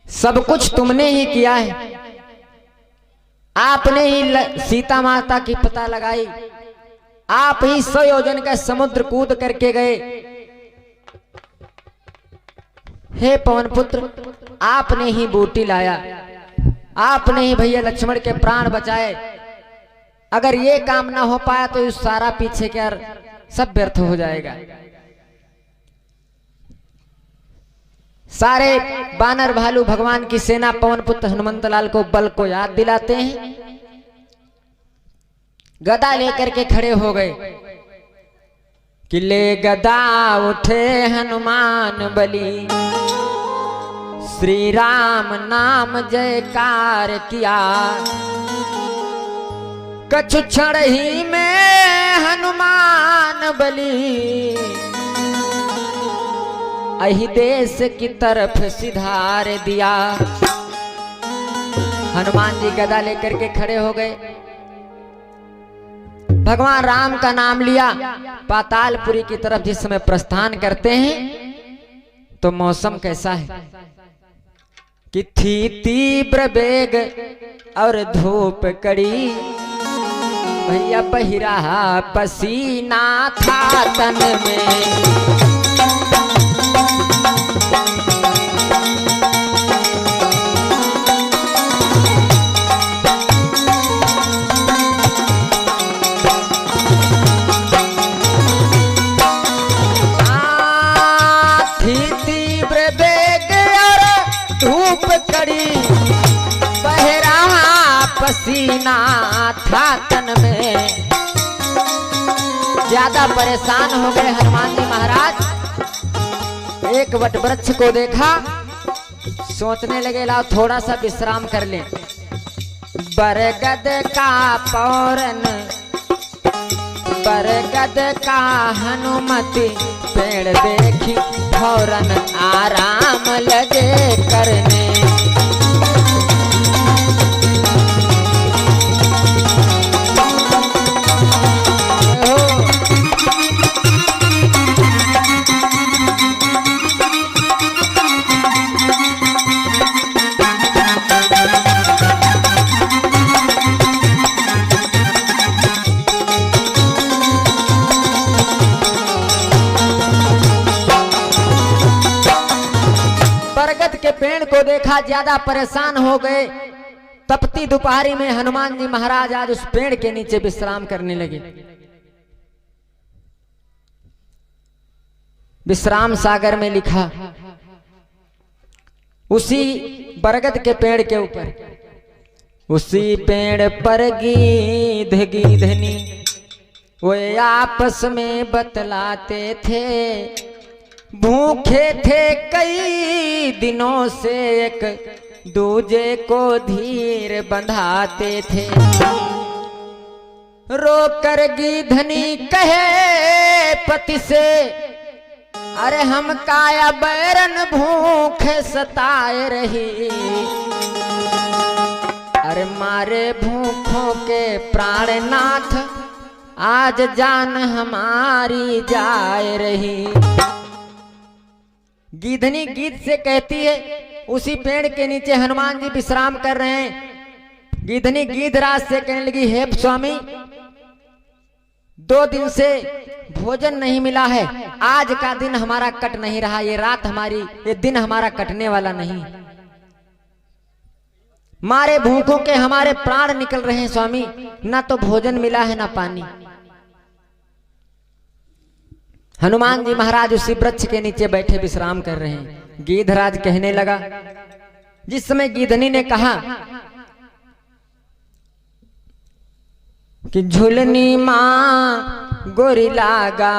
सब कुछ तुमने ही किया है, आपने ही सीता माता की पता लगाई, आप ही 100 योजन का समुद्र कूद करके गए। हे पवन पुत्र, आपने ही बूटी लाया, आपने ही भैया लक्ष्मण के प्राण बचाए। अगर ये काम ना हो पाया तो इस सारा पीछे क्या सब व्यर्थ हो जाएगा। सारे बानर भालू भगवान की सेना पवन पुत्र हनुमंत लाल को बल को याद दिलाते हैं, गदा लेकर के खड़े हो गए कि ले गदा उठे हनुमान बली, श्री राम नाम जयकार किया। कछु क्षण ही में हनुमान बली, अहि देश की तरफ सिधार दिया। हनुमान जी गदा लेकर के खड़े हो गए, भगवान राम का नाम लिया। पातालपुरी की तरफ जिस समय प्रस्थान करते हैं तो मौसम कैसा है कि थी तीव्र बेग और धूप कड़ी, भैया बह रहा पसीना था तन में। पसीना था तन में, ज्यादा परेशान हो गए हनुमान जी महाराज। एक वटवृक्ष को देखा, सोचने लगे लाओ थोड़ा सा विश्राम कर लें। बरगद का पौरन, बरगद का हनुमति पेड़ देखी फौरन आराम लगे करने। बरगद के पेड़ को देखा, ज्यादा परेशान हो गए। तपती दोपहरी में हनुमान जी महाराज आज उस पेड़ के नीचे विश्राम करने लगे। विश्राम सागर में लिखा, उसी बरगद के पेड़ के ऊपर, उसी पेड़ पर गीध गीधनी वो आपस में बतलाते थे। भूखे थे कई दिनों से, एक दूजे को धीर बंधाते थे। रोकर गीधनी कहे पति से, अरे हम काया बैरन भूखे सताए रही। अरे मारे भूखों के प्राणनाथ, आज जान हमारी जाए रही। गीधनी गीत से कहती है, उसी पेड़ के नीचे हनुमान जी विश्राम कर रहे हैं। गीधनी गीधराज से कहने लगी, हे स्वामी 2 दिन से भोजन नहीं मिला है, आज का दिन हमारा कट नहीं रहा, ये रात हमारी, ये दिन हमारा कटने वाला नहीं। मारे भूखों के हमारे प्राण निकल रहे हैं स्वामी, ना तो भोजन मिला है ना पानी। हनुमान जी महाराज उसी वृक्ष के नीचे बैठे विश्राम कर रहे हैं। गीधराज कहने लगा, जिस समय गीधनी ने कहा कि झुलनी माँ गोरी लागा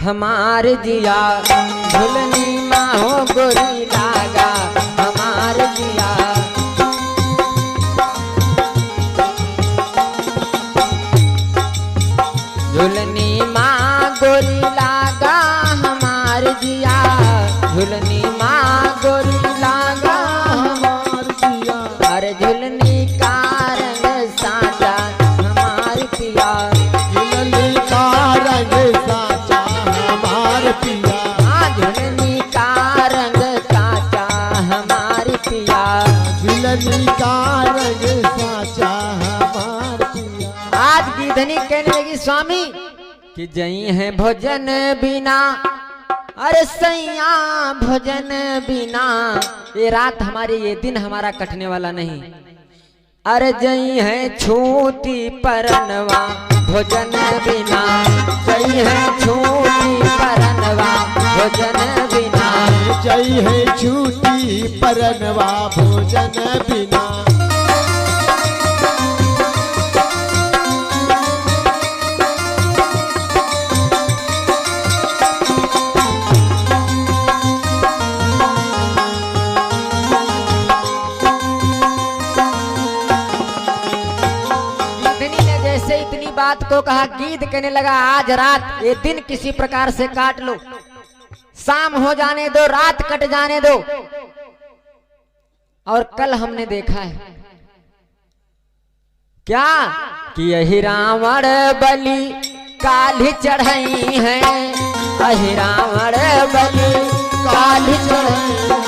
हमार जिया, झुलनी माँ हो गोरी लागा हमार जिया। झुलनी माँ गोरी लागा हमार जिया, झुलनी माँ गोरी लागा हमार जिया। अरे झुलनी का रंग साचा हमार पिया, झुलनी का रंग साचा हमार पिया। हाँ झुलनी पिया, मिलनी का रंग साचा हमार पिया। आज गीधनी कहने लगी स्वामी कि जई है भोजन बिना, अरे सैया भोजन बिना ये रात हमारी, ये दिन हमारा कटने वाला नहीं। अरे जई है छूटी परनवा भोजन बिना, जई है छूटी परनवा भोजन बिना, जई है छूटी परनवा भोजन बिना। इतनी बात को कहा, गीध कहने लगा आज रात ये दिन किसी प्रकार से काट लो, शाम हो जाने दो, रात कट जाने दो। और कल हमने देखा है क्या कि यही रावण बलि काली चढ़ाई है, यही रावण बलि काली चढ़ाई है,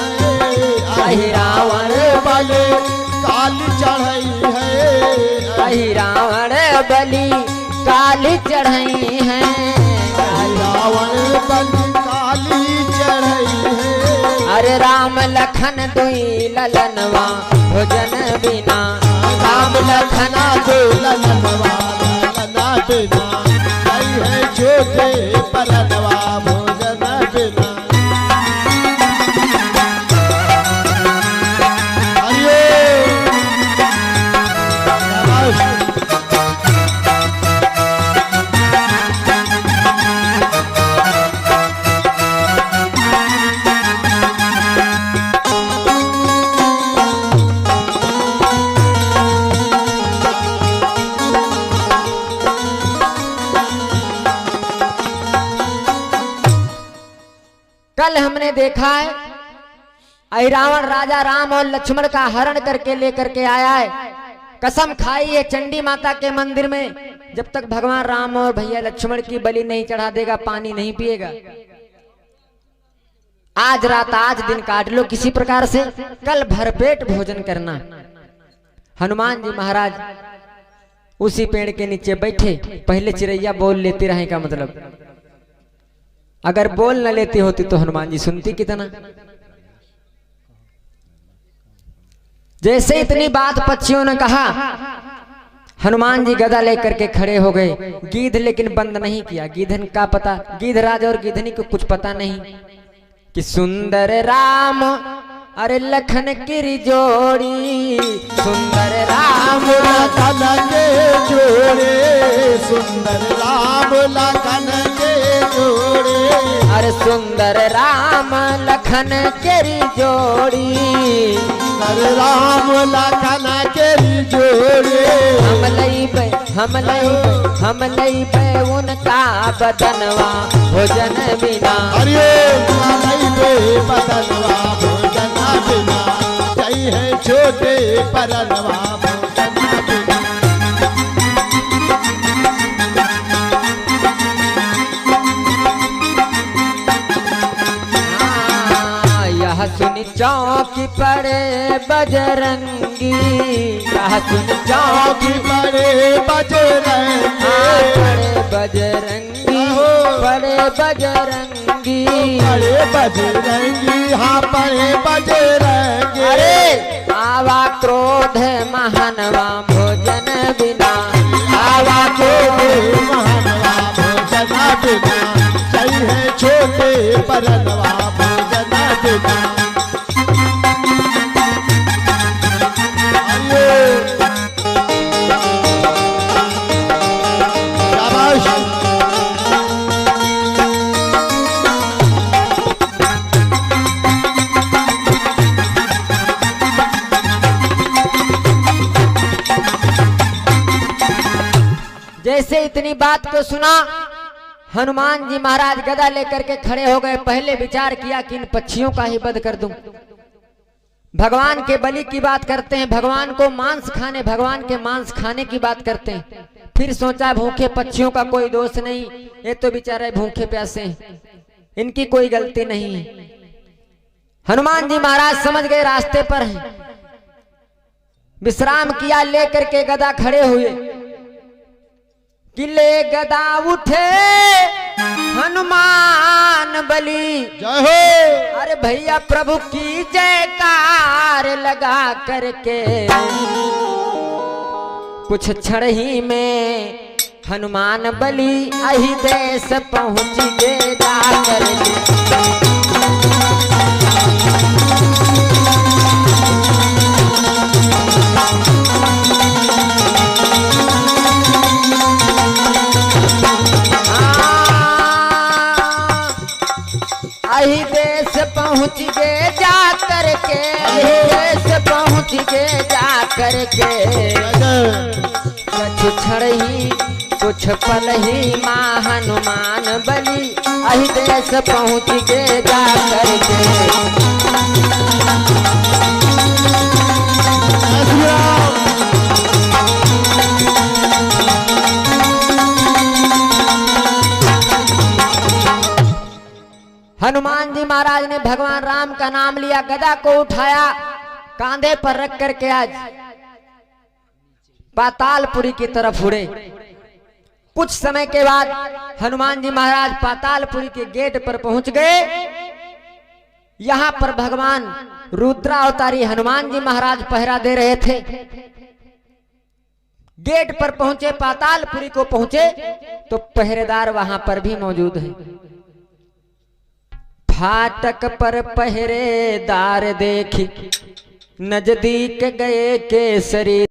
यही रावण बलि काली चढ़ाई है, यही रावण बलि काली चढ़ाई है, रावण बलि काली चढ़ाई है। अरे राम लखन दुई ललनवा भोजन बिना, राम लखन दुई ललनवा बिना, जई है छोटे परनवा भोजन बिना। कल हमने देखा है रावण राजा राम और लक्ष्मण का हरण करके लेकर के आया है, कसम खाई है चंडी माता के मंदिर में, जब तक भगवान राम और भैया लक्ष्मण की बलि नहीं चढ़ा देगा पानी नहीं पिएगा। आज रात आज दिन काट लो किसी प्रकार से, कल भरपेट भोजन करना। हनुमान जी महाराज उसी पेड़ के नीचे बैठे, पहले चिड़ैया बोल लेती रहे का मतलब, अगर बोल न लेती होती तो हनुमान जी सुनती कितना। जैसे इतनी बात पक्षियों ने कहा, हनुमान जी गदा लेकर के खड़े हो गए। गीध लेकिन बंद नहीं किया, गीधन का पता, गीधराज और गीधनी को कुछ पता नहीं कि सुंदर राम अरे लखन की जोड़ी, सुंदर राम लखन के जोड़े, सुंदर राम लखन के जोड़े, अरे सुंदर राम लखन केरी जोड़ी, सुंदर राम लखन केरी जोड़ी। हम लई पे उनका बदनवा भोजन बिना, अरे लई पे बदनवा भोजन बिना, जई है छोटे परनवा भोजन बिना। यह सुन चौकी पड़े बजरंगी, यह सुन चौकी पड़े बजरंगी, पड़े बजरंगी, पड़े बजरंगी, पड़े बजरंगी, हाँ पड़े बजरंगी। अरे आवा क्रोध महानवा भोजन बिना, आवा क्रोध महानवा भोजन बिना, सही है छोटे परनवा भोजन बिना। जैसे इतनी बात को सुना, हनुमान जी महाराज गदा लेकर के खड़े हो गए। पहले विचार किया कि इन पक्षियों का ही वध कर दूं। भगवान के बलि की बात करते हैं, भगवान को मांस खाने, भगवान के मांस खाने की बात करते हैं। फिर सोचा भूखे पक्षियों का कोई दोष नहीं, ये तो बेचारे भूखे प्यासे हैं, इनकी कोई गलती नहीं है। हनुमान जी महाराज समझ गए रास्ते पर हैं, विश्राम किया, लेकर के गदा खड़े हुए कि ले गदा उठे हनुमान बली। जय हो। अरे भैया प्रभु की जयकार लगा करके कुछ क्षण ही में हनुमान बली अहि देश पहुंच गए जा करके। अहि देश पहुंच गए जा करके, देश पहुंच गए जा करके। कुछ क्षण ही कुछ पल ही माँ हनुमान बली अहि देश पहुंच गए जा करके। हनुमान जी महाराज ने भगवान राम का नाम लिया, गदा को उठाया, कांधे पर रख करके आज पातालपुरी की तरफ उड़े। कुछ समय के बाद हनुमान जी महाराज पातालपुरी के गेट पर पहुंच गए। यहां पर भगवान रुद्रावतारी हनुमान जी महाराज पहरा दे रहे थे। गेट पर पहुंचे, पातालपुरी को पहुंचे तो पहरेदार वहां पर भी मौजूद है। फाटक पर पहरेदार देखी नजदीक गए केसरी।